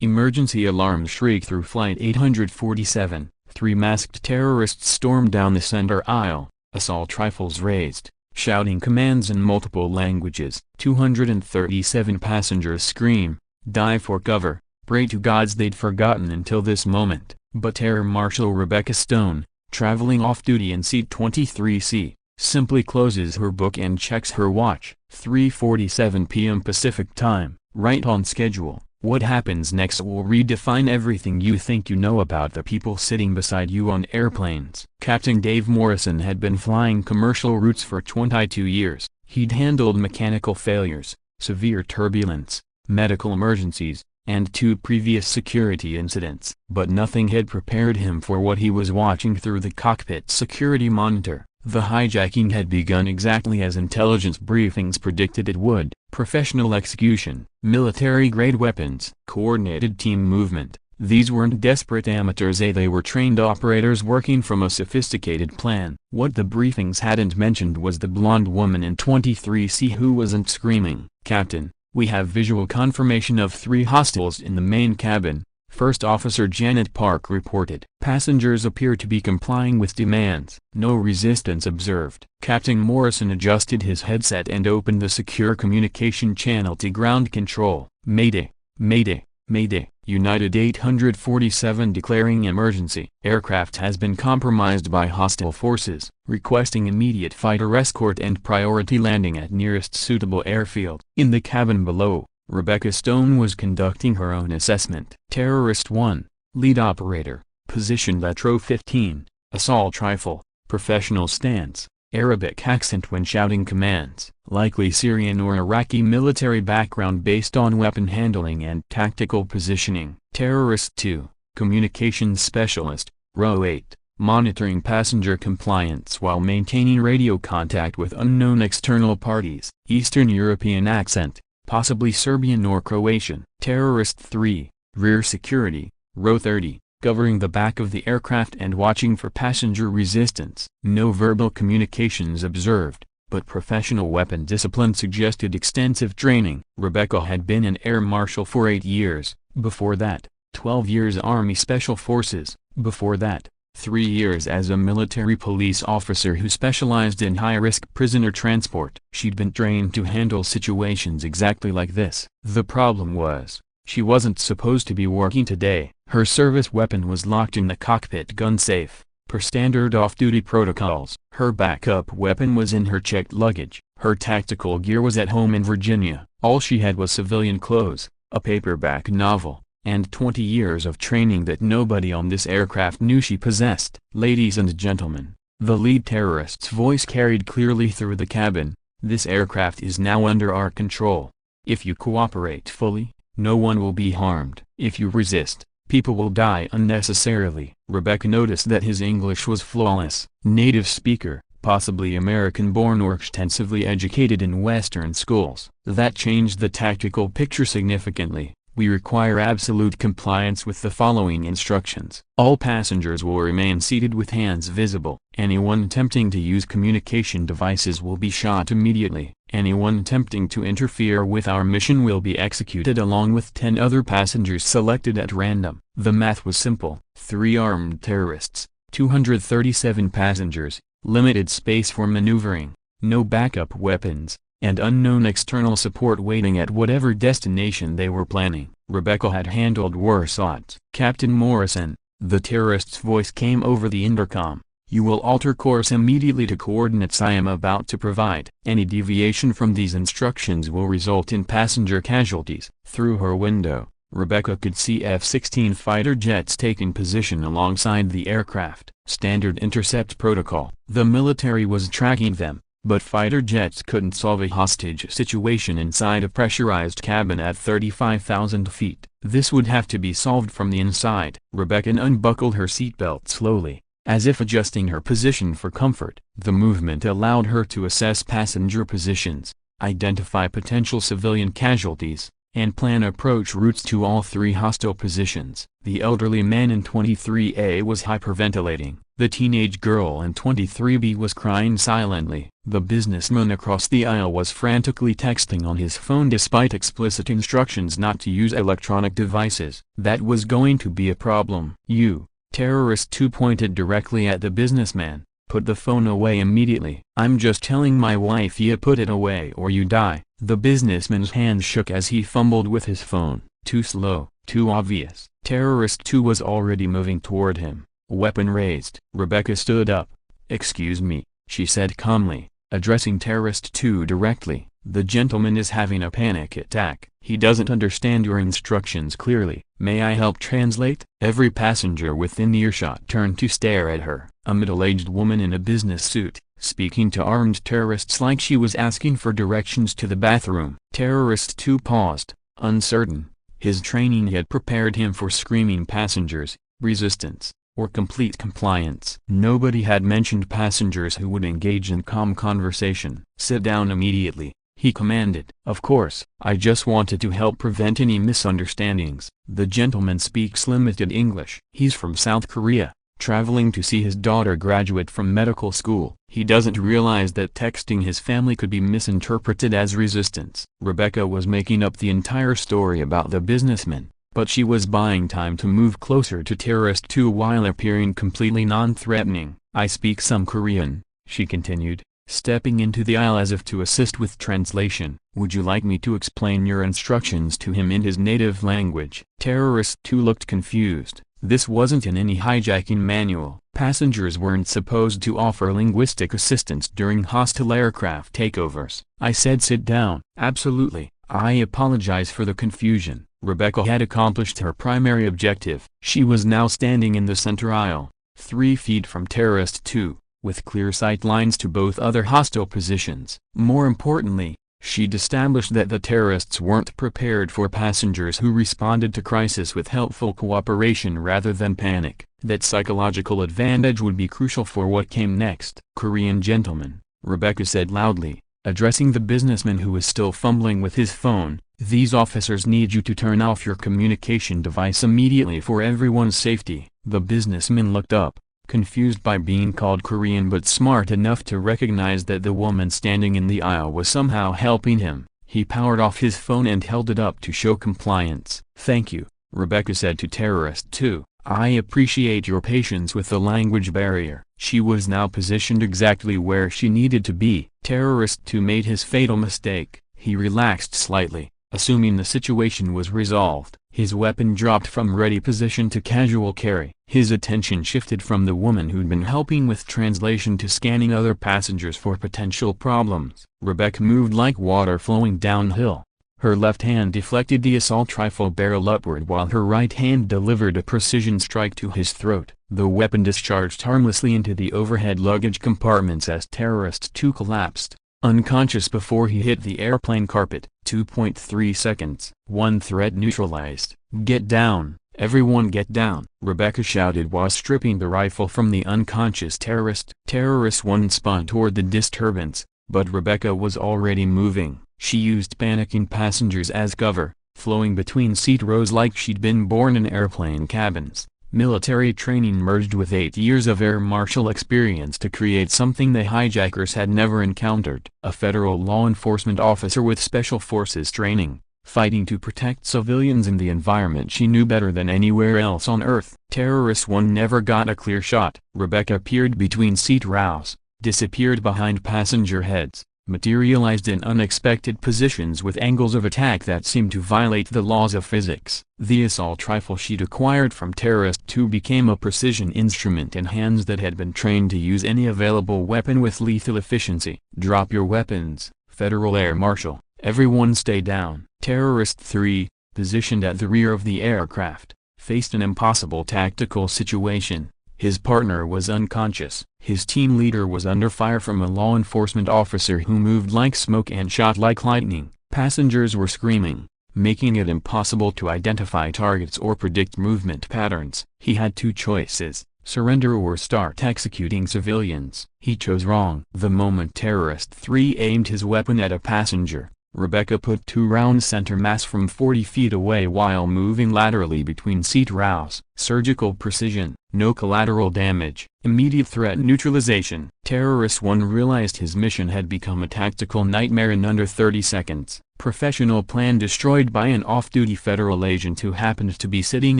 Emergency alarms shriek through Flight 847. 3 masked terrorists storm down the center aisle, assault rifles raised, shouting commands in multiple languages. 237 passengers scream, dive for cover, pray to gods they'd forgotten until this moment. But Air Marshal Rebecca Stone, traveling off-duty in seat 23C, simply closes her book and checks her watch. 3:47 p.m. Pacific Time, right on schedule. What happens next will redefine everything you think you know about the people sitting beside you on airplanes. Captain Dave Morrison had been flying commercial routes for 22 years. He'd handled mechanical failures, severe turbulence, medical emergencies, and 2 previous security incidents. But nothing had prepared him for what he was watching through the cockpit security monitor. The hijacking had begun exactly as intelligence briefings predicted it would. Professional execution, military-grade weapons, coordinated team movement. These weren't desperate amateurs, they were trained operators working from a sophisticated plan. What the briefings hadn't mentioned was the blonde woman in 23C who wasn't screaming, "Captain, we have visual confirmation of 3 hostiles in the main cabin," First Officer Janet Park reported. Passengers appear to be complying with demands. No resistance observed. Captain Morrison adjusted his headset and opened the secure communication channel to ground control. "Mayday, mayday, mayday, United 847 declaring emergency. Aircraft has been compromised by hostile forces, requesting immediate fighter escort and priority landing at nearest suitable airfield." In the cabin below, Rebecca Stone was conducting her own assessment. Terrorist 1, lead operator, positioned at row 15, assault rifle, professional stance, Arabic accent when shouting commands, likely Syrian or Iraqi military background based on weapon handling and tactical positioning. Terrorist 2, communications specialist, row 8, monitoring passenger compliance while maintaining radio contact with unknown external parties, Eastern European accent, possibly Serbian or Croatian. Terrorist 3, rear security, row 30, covering the back of the aircraft and watching for passenger resistance. No verbal communications observed, but professional weapon discipline suggested extensive training. Rebecca had been an air marshal for 8 years, before that, 12 years Army Special Forces, before that, 3 years as a military police officer who specialized in high-risk prisoner transport. She'd been trained to handle situations exactly like this. The problem was, she wasn't supposed to be working today. Her service weapon was locked in the cockpit gun safe, per standard off-duty protocols. Her backup weapon was in her checked luggage. Her tactical gear was at home in Virginia. All she had was civilian clothes, a paperback novel, and 20 years of training that nobody on this aircraft knew she possessed. "Ladies and gentlemen," the lead terrorist's voice carried clearly through the cabin, "this aircraft is now under our control. If you cooperate fully, no one will be harmed. If you resist, people will die unnecessarily." Rebecca noticed that his English was flawless. Native speaker, possibly American-born or extensively educated in Western schools. That changed the tactical picture significantly. "We require absolute compliance with the following instructions. All passengers will remain seated with hands visible. Anyone attempting to use communication devices will be shot immediately. Anyone attempting to interfere with our mission will be executed along with 10 other passengers selected at random." The math was simple. 3 armed terrorists, 237 passengers, limited space for maneuvering, no backup weapons, and unknown external support waiting at whatever destination they were planning. Rebecca had handled worse odds. "Captain Morrison," the terrorist's voice came over the intercom, "you will alter course immediately to coordinates I am about to provide. Any deviation from these instructions will result in passenger casualties." Through her window, Rebecca could see F-16 fighter jets taking position alongside the aircraft. Standard intercept protocol. The military was tracking them, but fighter jets couldn't solve a hostage situation inside a pressurized cabin at 35,000 feet. This would have to be solved from the inside. Rebecca unbuckled her seatbelt slowly, as if adjusting her position for comfort. The movement allowed her to assess passenger positions, identify potential civilian casualties, and plan approach routes to all 3 hostile positions. The elderly man in 23A was hyperventilating. The teenage girl in 23B was crying silently. The businessman across the aisle was frantically texting on his phone despite explicit instructions not to use electronic devices. That was going to be a problem. "You, terrorist 2 pointed directly at the businessman. Put the phone away immediately." "I'm just telling my wife you put it away or you die." The businessman's hands shook as he fumbled with his phone. Too slow, too obvious. Terrorist 2 was already moving toward him, weapon raised. Rebecca stood up. "Excuse me," she said calmly, addressing Terrorist 2 directly. "The gentleman is having a panic attack. He doesn't understand your instructions clearly. May I help translate?" Every passenger within earshot turned to stare at her. A middle-aged woman in a business suit, speaking to armed terrorists like she was asking for directions to the bathroom. Terrorist 2 paused, uncertain. His training had prepared him for screaming passengers, resistance, or complete compliance. Nobody had mentioned passengers who would engage in calm conversation. "Sit down immediately," he commanded. "Of course, I just wanted to help prevent any misunderstandings." The gentleman speaks limited English. He's from South Korea, traveling to see his daughter graduate from medical school. He doesn't realize that texting his family could be misinterpreted as resistance. Rebecca was making up the entire story about the businessman, but she was buying time to move closer to Terrorist 2 while appearing completely non-threatening. "I speak some Korean," she continued, stepping into the aisle as if to assist with translation. "Would you like me to explain your instructions to him in his native language?" Terrorist 2 looked confused. This wasn't in any hijacking manual. Passengers weren't supposed to offer linguistic assistance during hostile aircraft takeovers. "I said sit down." "Absolutely. I apologize for the confusion." Rebecca had accomplished her primary objective. She was now standing in the center aisle, 3 feet from Terrorist 2, with clear sight lines to both other hostile positions. More importantly, she'd established that the terrorists weren't prepared for passengers who responded to crisis with helpful cooperation rather than panic. That psychological advantage would be crucial for what came next. "Korean gentleman," Rebecca said loudly, addressing the businessman who was still fumbling with his phone, "these officers need you to turn off your communication device immediately for everyone's safety." The businessman looked up, confused by being called Korean but smart enough to recognize that the woman standing in the aisle was somehow helping him. He powered off his phone and held it up to show compliance. "Thank you," Rebecca said to Terrorist 2. "I appreciate your patience with the language barrier." She was now positioned exactly where she needed to be. Terrorist 2 made his fatal mistake. He relaxed slightly, assuming the situation was resolved. His weapon dropped from ready position to casual carry. His attention shifted from the woman who'd been helping with translation to scanning other passengers for potential problems. Rebecca moved like water flowing downhill. Her left hand deflected the assault rifle barrel upward while her right hand delivered a precision strike to his throat. The weapon discharged harmlessly into the overhead luggage compartments as Terrorist 2 collapsed, unconscious before he hit the airplane carpet. 2.3 seconds. "One threat neutralized. Get down, everyone get down," Rebecca shouted while stripping the rifle from the unconscious terrorist. Terrorist 1 spun toward the disturbance, but Rebecca was already moving. She used panicking passengers as cover, flowing between seat rows like she'd been born in airplane cabins. Military training merged with 8 years of Air Marshal experience to create something the hijackers had never encountered. A federal law enforcement officer with special forces training, fighting to protect civilians in the environment she knew better than anywhere else on Earth. Terrorist 1 never got a clear shot. Rebecca peered between seat rows, disappeared behind passenger heads, materialized in unexpected positions with angles of attack that seemed to violate the laws of physics. The assault rifle she'd acquired from Terrorist 2 became a precision instrument in hands that had been trained to use any available weapon with lethal efficiency. "Drop your weapons, Federal Air Marshal. Everyone stay down." Terrorist 3, positioned at the rear of the aircraft, faced an impossible tactical situation. His partner was unconscious. His team leader was under fire from a law enforcement officer who moved like smoke and shot like lightning. Passengers were screaming, making it impossible to identify targets or predict movement patterns. He had 2 choices: surrender or start executing civilians. He chose wrong. The moment Terrorist 3 aimed his weapon at a passenger, Rebecca put two round center mass from 40 feet away while moving laterally between seat rows. Surgical precision, no collateral damage, immediate threat neutralization. Terrorist 1 realized his mission had become a tactical nightmare in under 30 seconds. Professional plan destroyed by an off-duty federal agent who happened to be sitting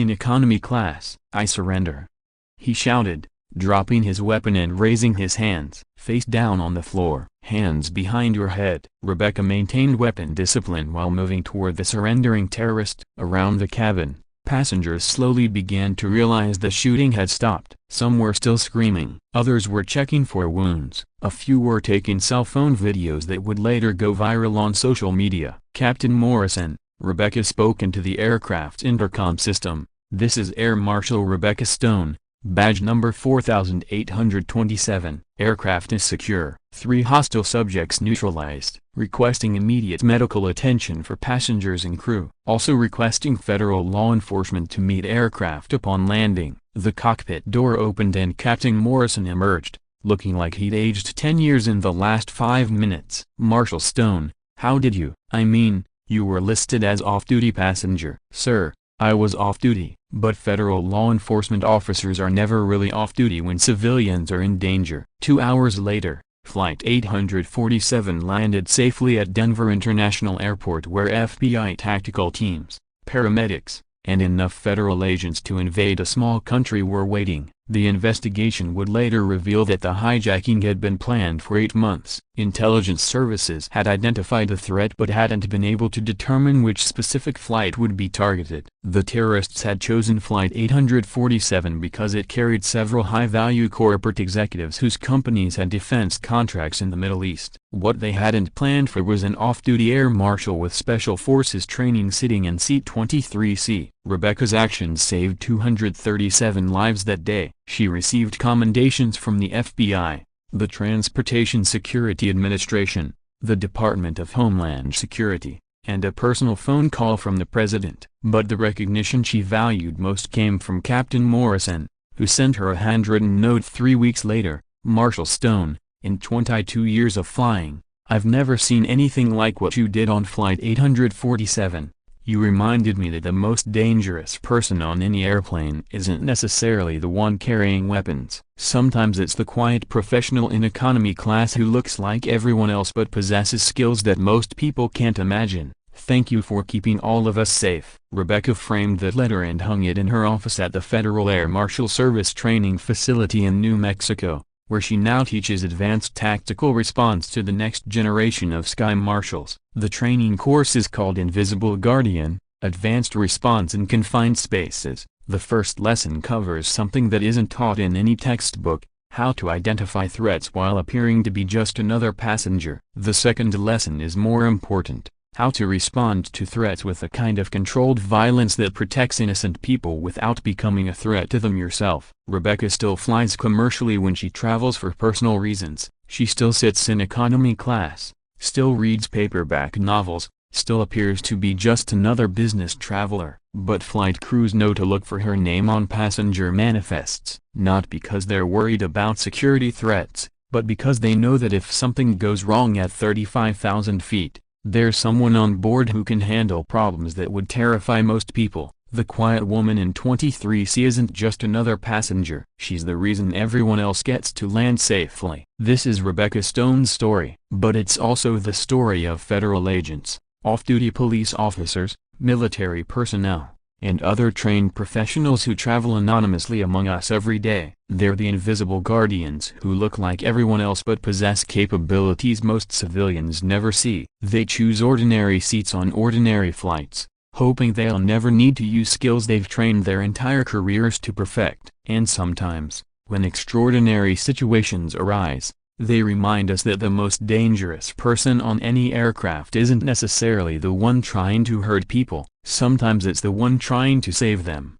in economy class. "I surrender," he shouted, dropping his weapon and raising his hands. "Face down on the floor, hands behind your head." Rebecca maintained weapon discipline while moving toward the surrendering terrorist. Around the cabin, passengers slowly began to realize the shooting had stopped. Some were still screaming. Others were checking for wounds. A few were taking cell phone videos that would later go viral on social media. "Captain Morrison," Rebecca spoke into the aircraft's intercom system. "This is Air Marshal Rebecca Stone. Badge number 4827. Aircraft is secure. 3 hostile subjects neutralized. Requesting immediate medical attention for passengers and crew. Also requesting federal law enforcement to meet aircraft upon landing." The cockpit door opened and Captain Morrison emerged, looking like he'd aged 10 years in the last 5 minutes. "Marshal Stone, how did you—" "I mean, you were listed as off-duty passenger." "Sir, I was off-duty, but federal law enforcement officers are never really off-duty when civilians are in danger." 2 hours later, Flight 847 landed safely at Denver International Airport where FBI tactical teams, paramedics, and enough federal agents to invade a small country were waiting. The investigation would later reveal that the hijacking had been planned for 8 months. Intelligence services had identified the threat but hadn't been able to determine which specific flight would be targeted. The terrorists had chosen Flight 847 because it carried several high-value corporate executives whose companies had defense contracts in the Middle East. What they hadn't planned for was an off-duty air marshal with special forces training sitting in seat 23C. Rebecca's actions saved 237 lives that day. She received commendations from the FBI, the Transportation Security Administration, the Department of Homeland Security, and a personal phone call from the president. But the recognition she valued most came from Captain Morrison, who sent her a handwritten note 3 weeks later. "Marshal Stone, in 22 years of flying, I've never seen anything like what you did on Flight 847. You reminded me that the most dangerous person on any airplane isn't necessarily the one carrying weapons. Sometimes it's the quiet professional in economy class who looks like everyone else but possesses skills that most people can't imagine. Thank you for keeping all of us safe." Rebecca framed the letter and hung it in her office at the Federal Air Marshal Service Training Facility in New Mexico, where she now teaches advanced tactical response to the next generation of sky marshals. The training course is called Invisible Guardian, Advanced Response in Confined Spaces. The first lesson covers something that isn't taught in any textbook: how to identify threats while appearing to be just another passenger. The second lesson is more important: how to respond to threats with a kind of controlled violence that protects innocent people without becoming a threat to them yourself. Rebecca still flies commercially when she travels for personal reasons. She still sits in economy class, still reads paperback novels, still appears to be just another business traveler. But flight crews know to look for her name on passenger manifests, not because they're worried about security threats, but because they know that if something goes wrong at 35,000 feet, there's someone on board who can handle problems that would terrify most people. The quiet woman in 23C isn't just another passenger. She's the reason everyone else gets to land safely. This is Rebecca Stone's story. But it's also the story of federal agents, off-duty police officers, military personnel, and other trained professionals who travel anonymously among us every day. They're the invisible guardians who look like everyone else but possess capabilities most civilians never see. They choose ordinary seats on ordinary flights, hoping they'll never need to use skills they've trained their entire careers to perfect. And sometimes, when extraordinary situations arise, they remind us that the most dangerous person on any aircraft isn't necessarily the one trying to hurt people. Sometimes it's the one trying to save them.